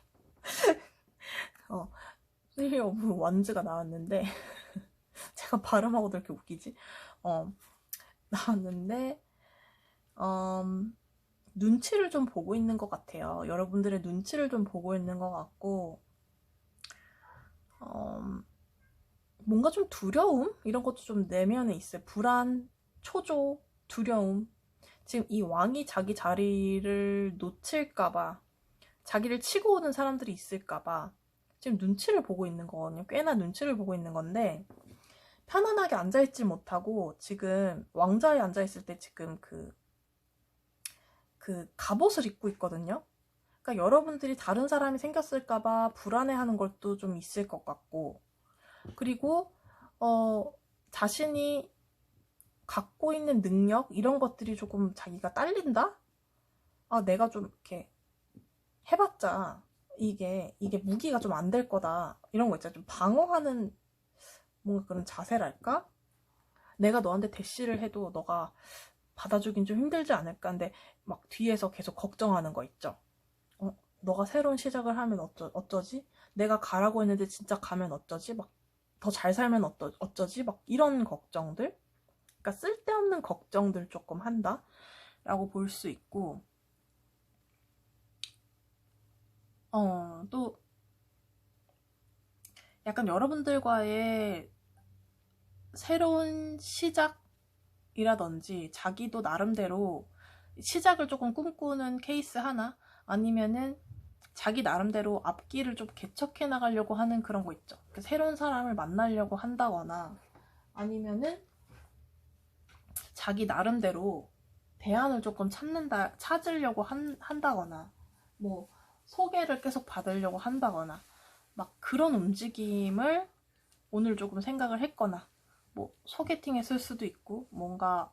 3 of 원즈가 나왔는데 제가 발음하고도 이렇게 웃기지? 나왔는데 눈치를 좀 보고 있는 것 같아요. 여러분들의 눈치를 좀 보고 있는 것 같고, 뭔가 좀 두려움? 이런 것도 좀 내면에 있어요. 불안, 초조, 두려움. 지금 이 왕이 자기 자리를 놓칠까봐, 자기를 치고 오는 사람들이 있을까봐 지금 눈치를 보고 있는 거거든요. 꽤나 눈치를 보고 있는 건데, 편안하게 앉아있지 못하고 지금 왕자에 앉아있을 때 지금 그 갑옷을 입고 있거든요. 그러니까 여러분들이 다른 사람이 생겼을까봐 불안해하는 것도 좀 있을 것 같고, 그리고 자신이 갖고 있는 능력 이런 것들이 조금 자기가 딸린다? 내가 좀 이렇게 해봤자 이게 무기가 좀 안 될 거다, 이런 거 있잖아. 좀 방어하는 뭔가 그런 자세랄까? 내가 너한테 대시를 해도 너가 받아주긴 좀 힘들지 않을까? 근데 막 뒤에서 계속 걱정하는 거 있죠. 너가 새로운 시작을 하면 어쩌지? 내가 가라고 했는데 진짜 가면 어쩌지? 막 더 잘 살면 어쩌지? 막 이런 걱정들? 그러니까 쓸데없는 걱정들 조금 한다? 라고 볼 수 있고, 또 약간 여러분들과의 새로운 시작이라든지 자기도 나름대로 시작을 조금 꿈꾸는 케이스 하나, 아니면은 자기 나름대로 앞길을 좀 개척해 나가려고 하는 그런 거 있죠. 새로운 사람을 만나려고 한다거나, 아니면은 자기 나름대로 대안을 조금 찾으려고 한다거나, 뭐 소개를 계속 받으려고 한다거나, 막 그런 움직임을 오늘 조금 생각을 했거나 뭐 소개팅 했을 수도 있고 뭔가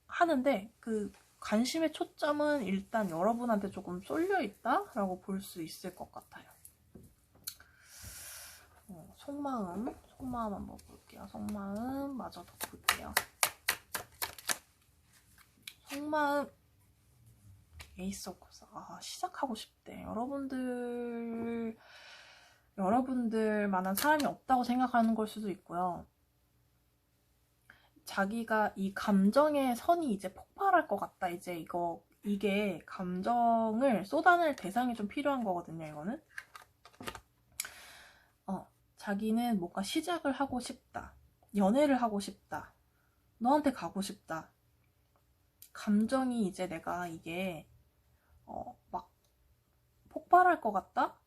하는데 그 관심의 초점은 일단 여러분한테 조금 쏠려 있다라고 볼 수 있을 것 같아요. 속마음 한번 볼게요. 속마음 마저도 볼게요. 속마음 에이스 오브 컵스. 시작하고 싶대. 여러분들만한 사람이 없다고 생각하는 걸 수도 있고요. 자기가 이 감정의 선이 이제 폭발할 것 같다. 이제 이게 감정을 쏟아낼 대상이 좀 필요한 거거든요. 이거는 자기는 뭔가 시작을 하고 싶다. 연애를 하고 싶다. 너한테 가고 싶다. 감정이 이제 내가 이게 막 폭발할 것 같다?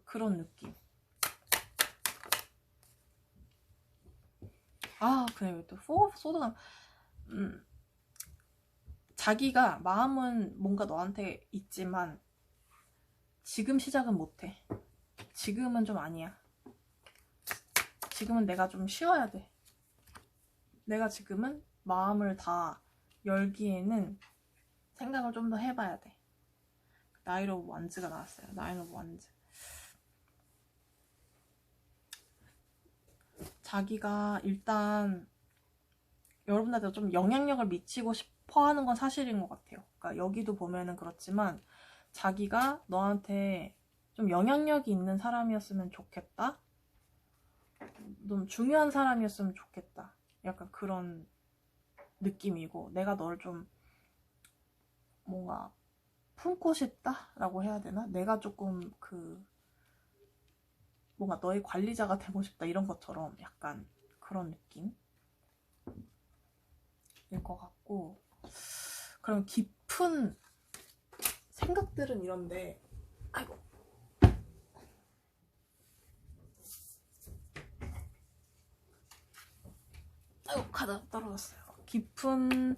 그런 느낌. 그래. 또 소드가 자기가 마음은 뭔가 너한테 있지만 지금 시작은 못해. 지금은 좀 아니야. 지금은 내가 좀 쉬어야 돼. 내가 지금은 마음을 다 열기에는 생각을 좀 더 해봐야 돼. 나인 오브 완즈가 나왔어요. 나인 오브 완즈. 자기가 일단 여러분한테 좀 영향력을 미치고 싶어 하는 건 사실인 것 같아요. 그러니까 여기도 보면은 그렇지만 자기가 너한테 좀 영향력이 있는 사람이었으면 좋겠다. 좀 중요한 사람이었으면 좋겠다. 약간 그런 느낌이고 내가 너를 좀 뭔가 품고 싶다라고 해야 되나? 내가 조금 뭔가 너의 관리자가 되고 싶다 이런 것처럼 약간 그런 느낌일 것 같고 그럼 깊은 생각들은 이런데 아이고 가다 떨어졌어요. 깊은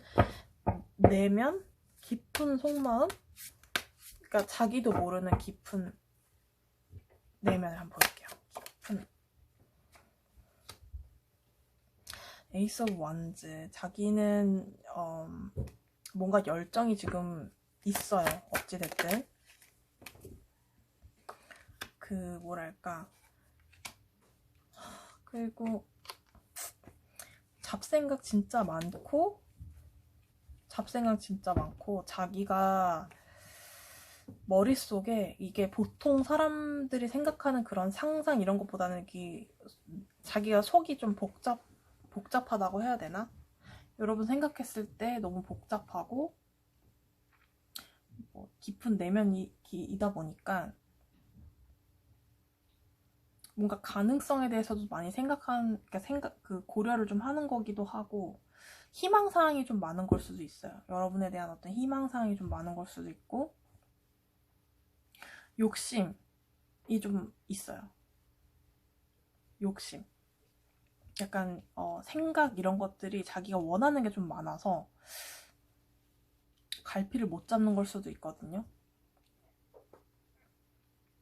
내면? 깊은 속마음? 그러니까 자기도 모르는 깊은 내면을 한번 볼게요. 깊은 에이스 오브 완즈. 자기는 뭔가 열정이 지금 있어요. 어찌됐든 뭐랄까 그리고 잡생각 진짜 많고 자기가 머릿속에 이게 보통 사람들이 생각하는 그런 상상 이런 것보다는 자기가 속이 좀 복잡하다고 해야 되나? 여러분 생각했을 때 너무 복잡하고 깊은 내면이다 보니까 뭔가 가능성에 대해서도 많이 고려를 좀 하는 거기도 하고 희망사항이 좀 많은 걸 수도 있어요. 여러분에 대한 어떤 희망사항이 좀 많은 걸 수도 있고 욕심이 좀 있어요. 욕심. 약간 생각 이런 것들이 자기가 원하는 게 좀 많아서 갈피를 못 잡는 걸 수도 있거든요.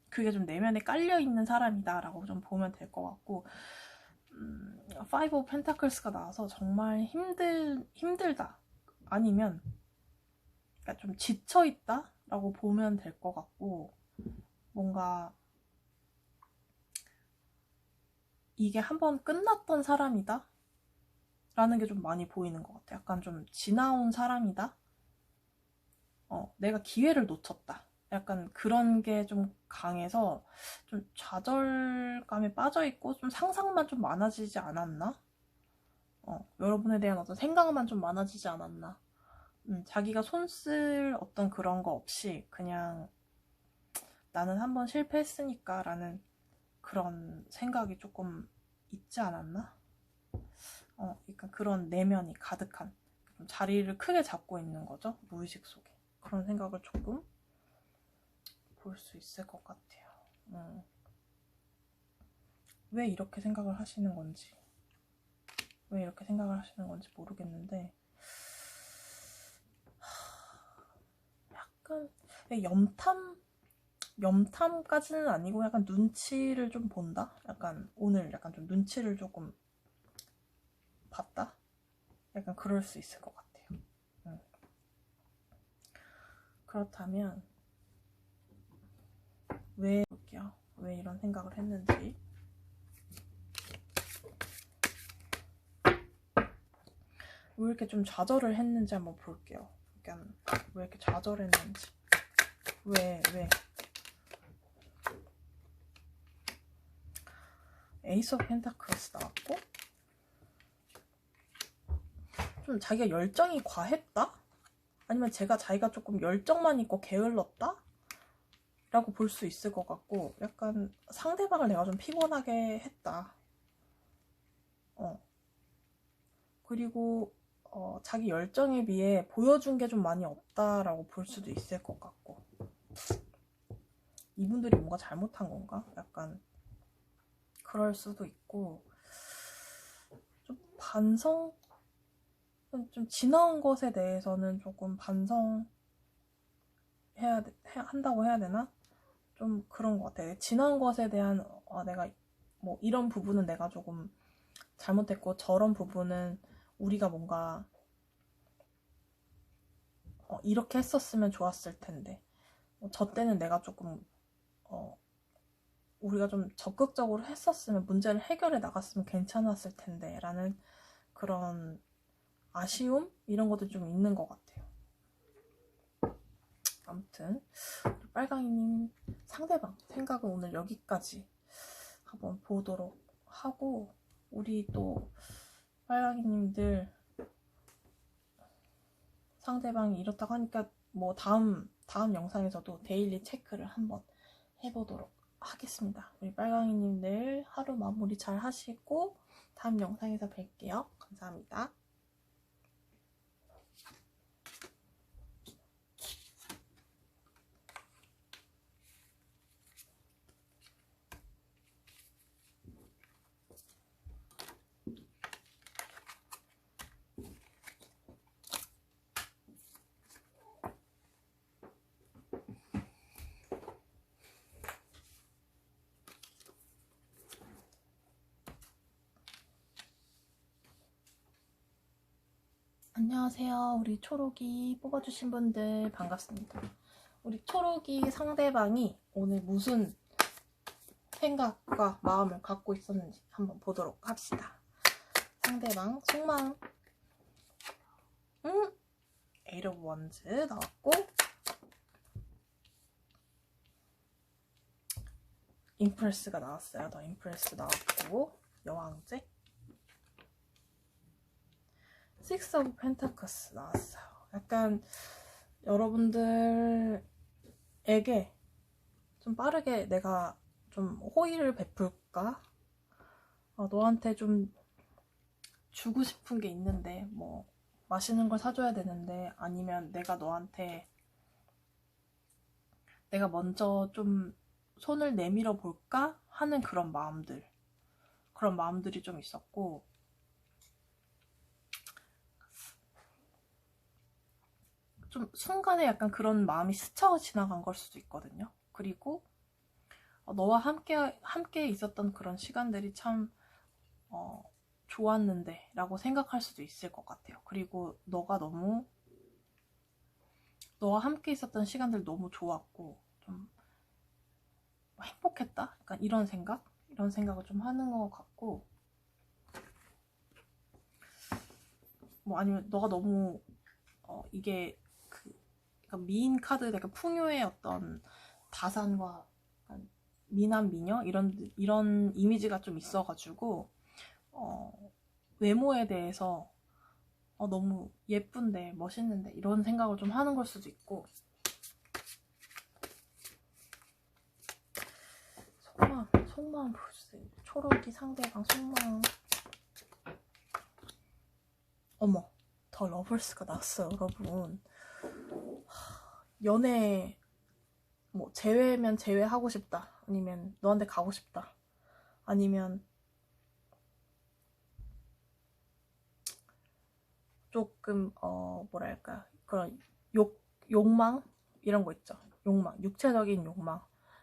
그게 좀 내면에 깔려있는 사람이다 라고 좀 보면 될 것 같고 파이브 오브 펜타클스가 나와서 정말 힘들다 아니면 그러니까 좀 지쳐있다 라고 보면 될 것 같고 뭔가 이게 한번 끝났던 사람이다 라는 게 좀 많이 보이는 것 같아. 약간 좀 지나온 사람이다. 내가 기회를 놓쳤다. 약간 그런 게 좀 강해서 좀 좌절감에 빠져있고 좀 상상만 좀 많아지지 않았나? 여러분에 대한 어떤 생각만 좀 많아지지 않았나? 자기가 손쓸 어떤 그런 거 없이 그냥 나는 한번 실패했으니까 라는 그런 생각이 조금 있지 않았나? 약간 그런 내면이 가득한 좀 자리를 크게 잡고 있는 거죠. 무의식 속에. 그런 생각을 조금 볼 수 있을 것 같아요. 왜 이렇게 생각을 하시는 건지 모르겠는데 약간 염탐 염탐까지는 아니고 약간 눈치를 좀 본다? 약간 오늘 약간 좀 눈치를 조금 봤다? 약간 그럴 수 있을 것 같아요. 그렇다면 왜 볼게요. 왜 이런 생각을 했는지. 왜 이렇게 좀 좌절을 했는지 한번 볼게요. 약간 왜 이렇게 좌절했는지. 왜? 에이스 오브 펜타클스 나왔고 좀 자기가 열정이 과했다? 아니면 자기가 조금 열정만 있고 게을렀다? 라고 볼 수 있을 것 같고 약간 상대방을 내가 좀 피곤하게 했다. 그리고 자기 열정에 비해 보여준 게 좀 많이 없다라고 볼 수도 있을 것 같고 이분들이 뭔가 잘못한 건가? 약간 그럴 수도 있고 좀 좀 지나온 것에 대해서는 조금 한다고 해야 되나? 좀 그런 것 같아. 지나온 것에 대한 내가 뭐 이런 부분은 내가 조금 잘못했고 저런 부분은 우리가 뭔가 이렇게 했었으면 좋았을 텐데 저 때는 내가 조금 우리가 좀 적극적으로 했었으면 문제를 해결해 나갔으면 괜찮았을 텐데 라는 그런 아쉬움? 이런 것도 좀 있는 것 같아요. 아무튼 빨강이님 상대방 생각은 오늘 여기까지 한번 보도록 하고 우리 또 빨강이님들 상대방이 이렇다고 하니까 뭐 다음 영상에서도 데일리 체크를 한번 해보도록 하겠습니다. 우리 빨강이님들 하루 마무리 잘 하시고 다음 영상에서 뵐게요. 감사합니다. 안녕하세요. 우리 초록이 뽑아주신 분들 반갑습니다. 우리 초록이 상대방이 오늘 무슨 생각과 마음을 갖고 있었는지 한번 보도록 합시다. 상대방 속마음 에이트 오브 원즈 나왔고 임프레스가 나왔어요. 더 임프레스 나왔고 여왕제 식스 오브 펜타클스 나왔어요. 약간 여러분들에게 좀 빠르게 내가 좀 호의를 베풀까? 너한테 좀 주고 싶은 게 있는데 뭐 맛있는 걸 사줘야 되는데 아니면 내가 너한테 내가 먼저 좀 손을 내밀어 볼까 하는 그런 마음들이 좀 있었고 좀 순간에 약간 그런 마음이 스쳐 지나간 걸 수도 있거든요. 그리고 너와 함께 있었던 그런 시간들이 참 좋았는데 라고 생각할 수도 있을 것 같아요. 그리고 너와 함께 있었던 시간들 너무 좋았고 좀 행복했다? 약간 이런 생각을 좀 하는 것 같고 뭐 아니면 너가 너무 이게 그러니까 미인 카드 약간 풍요의 어떤 다산과 미남 미녀 이런 이미지가 좀 있어가지고 외모에 대해서 너무 예쁜데 멋있는데 이런 생각을 좀 하는 걸 수도 있고 속마음 볼 수 있어요. 초록이 상대방 속마음 어머 더 러블스가 났어요 여러분. 연애 뭐 제외면 제외하고 싶다 아니면 너한테 가고 싶다 아니면 조금 뭐랄까 그런 욕망 이런 거 있죠. 욕망 육체적인 욕망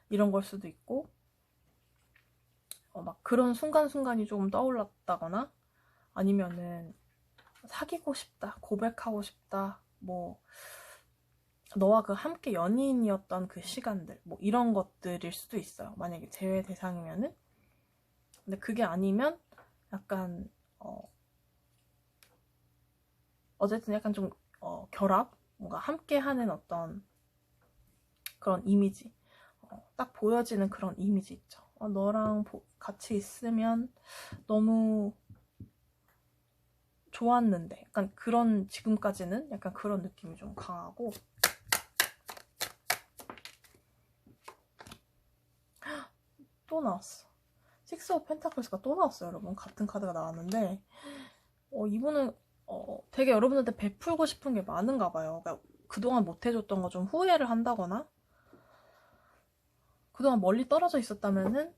이런 걸 수도 있고, 막 그런 순간순간이 조금 떠올랐다거나, 아니면은 사귀고 싶다, 고백하고 싶다, 뭐 너와 그 함께 연인이었던 그 시간들, 뭐 이런 것들일 수도 있어요. 만약에 제외 대상이면은. 근데 그게 아니면 약간 어쨌든 약간 좀 결합, 뭔가 함께하는 어떤 그런 이미지, 딱 보여지는 그런 이미지 있죠. 너랑 같이 있으면 너무 좋았는데, 약간 그런, 지금까지는 약간 그런 느낌이 좀 강하고. 또 나왔어. 식스 오브 펜타클스가 또 나왔어요, 여러분. 같은 카드가 나왔는데, 이분은 되게 여러분한테 베풀고 싶은 게 많은가 봐요. 그러니까 그동안 못 해줬던 거 좀 후회를 한다거나, 그동안 멀리 떨어져 있었다면은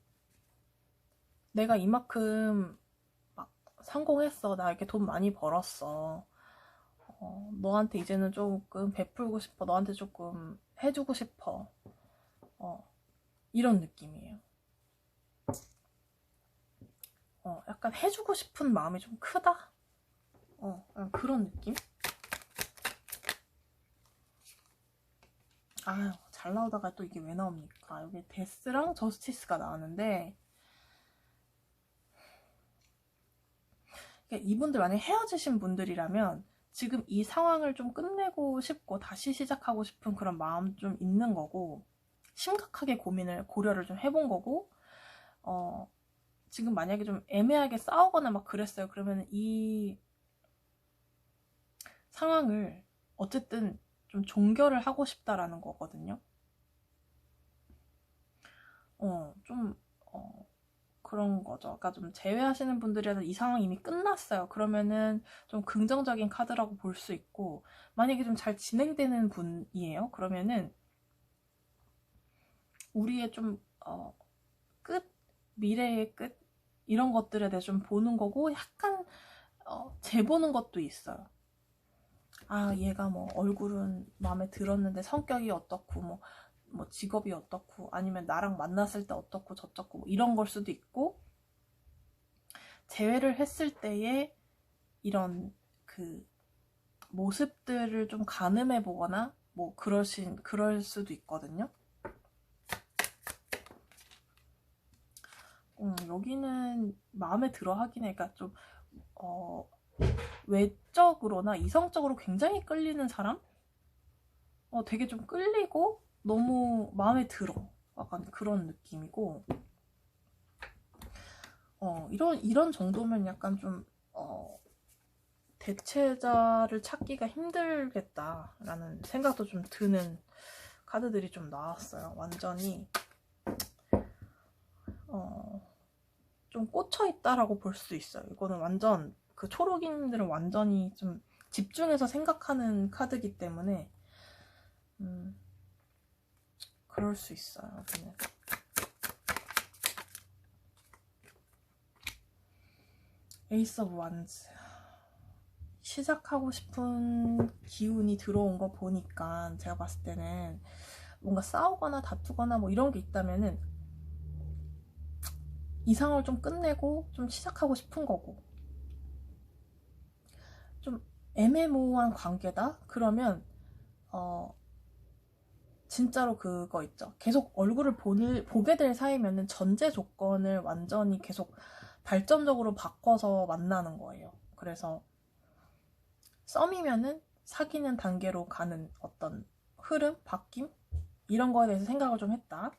내가 이만큼 막 성공했어, 나 이렇게 돈 많이 벌었어, 너한테 이제는 조금 베풀고 싶어, 너한테 조금 해주고 싶어, 이런 느낌이에요. 약간 해주고 싶은 마음이 좀 크다? 약간 그런 느낌? 아유, 잘 나오다가 또 이게 왜 나옵니까? 여기 데스랑 저스티스가 나왔는데, 그러니까 이분들 만약에 헤어지신 분들이라면 지금 이 상황을 좀 끝내고 싶고 다시 시작하고 싶은 그런 마음 좀 있는 거고, 심각하게 고려를 좀 해본 거고, 지금 만약에 좀 애매하게 싸우거나 막 그랬어요. 그러면 이 상황을 어쨌든 좀 종결을 하고 싶다라는 거거든요. 좀 그런 거죠. 그러니까 좀 제외하시는 분들이라도 이 상황이 이미 끝났어요. 그러면은 좀 긍정적인 카드라고 볼 수 있고, 만약에 좀 잘 진행되는 분이에요. 그러면은 우리의 좀 끝, 미래의 끝, 이런 것들에 대해 좀 보는 거고, 약간 재보는 것도 있어요. 아, 얘가 뭐 얼굴은 마음에 들었는데 성격이 어떻고, 뭐 직업이 어떻고, 아니면 나랑 만났을 때 어떻고 저쩌고, 뭐 이런 걸 수도 있고, 재회를 했을 때의 이런 그 모습들을 좀 가늠해 보거나 뭐 그럴 수도 있거든요. 여기는 마음에 들어 하긴 해. 그러니까 좀 외적으로나 이성적으로 굉장히 끌리는 사람? 되게 좀 끌리고 너무 마음에 들어. 약간 그런 느낌이고, 이런 정도면 약간 좀 대체자를 찾기가 힘들겠다라는 생각도 좀 드는 카드들이 좀 나왔어요. 완전히 좀 꽂혀있다라고 볼 수 있어요. 이거는 완전 그 초록이님들은 완전히 좀 집중해서 생각하는 카드이기 때문에 그럴 수 있어요. 여기는. 에이스 오브 완즈. 시작하고 싶은 기운이 들어온 거 보니까 제가 봤을 때는 뭔가 싸우거나 다투거나 뭐 이런 게 있다면은 이 상황을 좀 끝내고 좀 시작하고 싶은 거고, 좀 애매모호한 관계다? 그러면 진짜로 그거 있죠. 계속 얼굴을 보게 될 사이면은 전제 조건을 완전히 계속 발전적으로 바꿔서 만나는 거예요. 그래서 썸이면은 사귀는 단계로 가는 어떤 흐름, 바뀜? 이런 거에 대해서 생각을 좀 했다.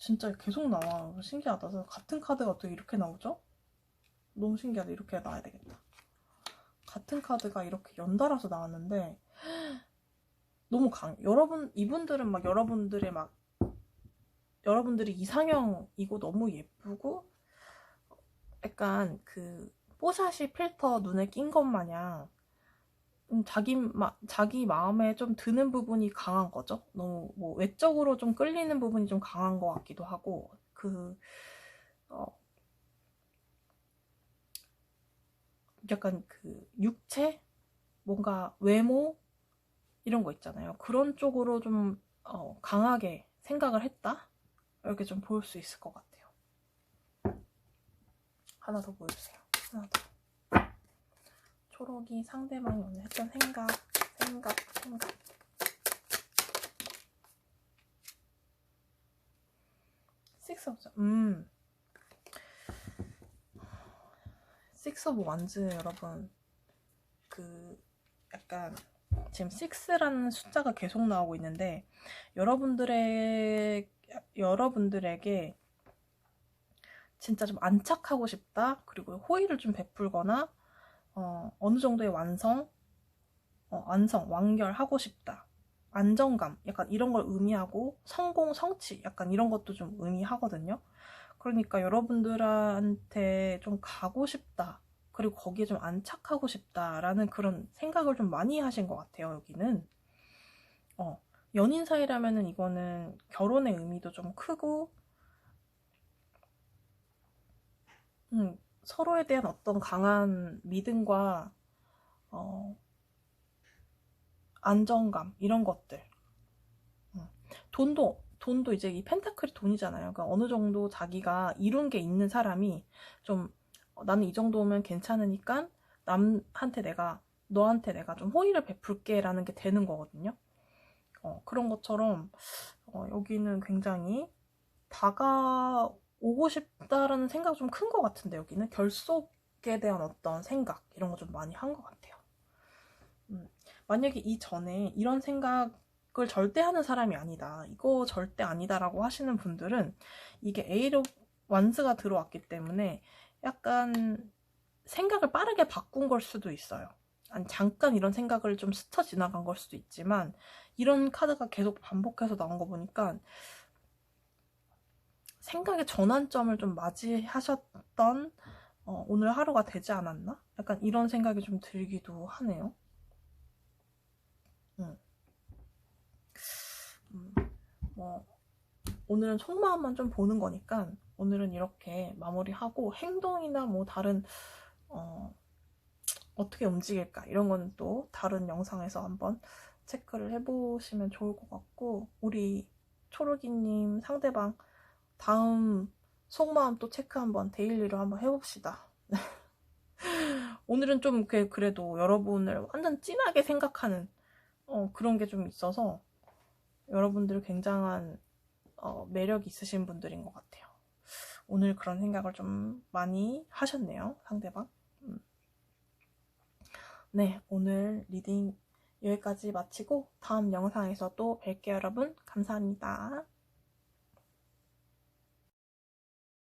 진짜 계속 나와. 신기하다. 같은 카드가 또 이렇게 나오죠? 너무 신기하다. 이렇게 나와야 되겠다. 같은 카드가 이렇게 연달아서 나왔는데 너무 여러분, 이분들은 막 여러분들이 이상형이고 너무 예쁘고 약간 그 뽀샤시 필터 눈에 낀 것 마냥 자기 마음에 좀 드는 부분이 강한 거죠. 너무 뭐 외적으로 좀 끌리는 부분이 좀 강한 것 같기도 하고, 약간 그 육체? 뭔가 외모? 이런 거 있잖아요. 그런 쪽으로 좀 강하게 생각을 했다? 이렇게 좀 볼 수 있을 것 같아요. 하나 더 보여주세요. 하나 더. 초록이 상대방이 오늘 했던 생각. Six of Wands 여러분, 그 약간 지금 6라는 숫자가 계속 나오고 있는데 여러분들에게 진짜 좀 안착하고 싶다, 그리고 호의를 좀 베풀거나 어느 정도의 완결하고 싶다, 안정감, 약간 이런 걸 의미하고 성공, 성취, 약간 이런 것도 좀 의미하거든요. 그러니까 여러분들한테 좀 가고 싶다, 그리고 거기에 좀 안착하고 싶다라는 그런 생각을 좀 많이 하신 것 같아요. 여기는 연인 사이라면은 이거는 결혼의 의미도 좀 크고, 서로에 대한 어떤 강한 믿음과 안정감, 이런 것들. 돈도 이제 이 펜타클이 돈이잖아요. 그러니까 어느 정도 자기가 이룬 게 있는 사람이 좀 나는 이 정도면 괜찮으니까 너한테 내가 좀 호의를 베풀게 라는 게 되는 거거든요. 그런 것처럼 여기는 굉장히 다가오고 싶다라는 생각이 좀 큰 것 같은데, 여기는 결속에 대한 어떤 생각, 이런 거 좀 많이 한 것 같아요. 만약에 이전에 이런 생각을 절대 하는 사람이 아니다, 이거 절대 아니다라고 하시는 분들은 이게 에이트 오브 완스가 들어왔기 때문에 약간 생각을 빠르게 바꾼 걸 수도 있어요. 아니, 잠깐 이런 생각을 좀 스쳐 지나간 걸 수도 있지만, 이런 카드가 계속 반복해서 나온 거 보니까 생각의 전환점을 좀 맞이하셨던 오늘 하루가 되지 않았나? 약간 이런 생각이 좀 들기도 하네요. 뭐 오늘은 속마음만 좀 보는 거니까 오늘은 이렇게 마무리하고, 행동이나 뭐 다른 어떻게 움직일까, 이런 거는 또 다른 영상에서 한번 체크를 해보시면 좋을 것 같고, 우리 초록이님 상대방 다음 속마음 또 체크 한번 데일리로 한번 해봅시다. 오늘은 좀 그래도 여러분을 완전 진하게 생각하는 그런 게 좀 있어서 여러분들 굉장한 매력 있으신 분들인 것 같아요. 오늘 그런 생각을 좀 많이 하셨네요, 상대방. 네, 오늘 리딩 여기까지 마치고 다음 영상에서 또 뵐게요, 여러분. 감사합니다.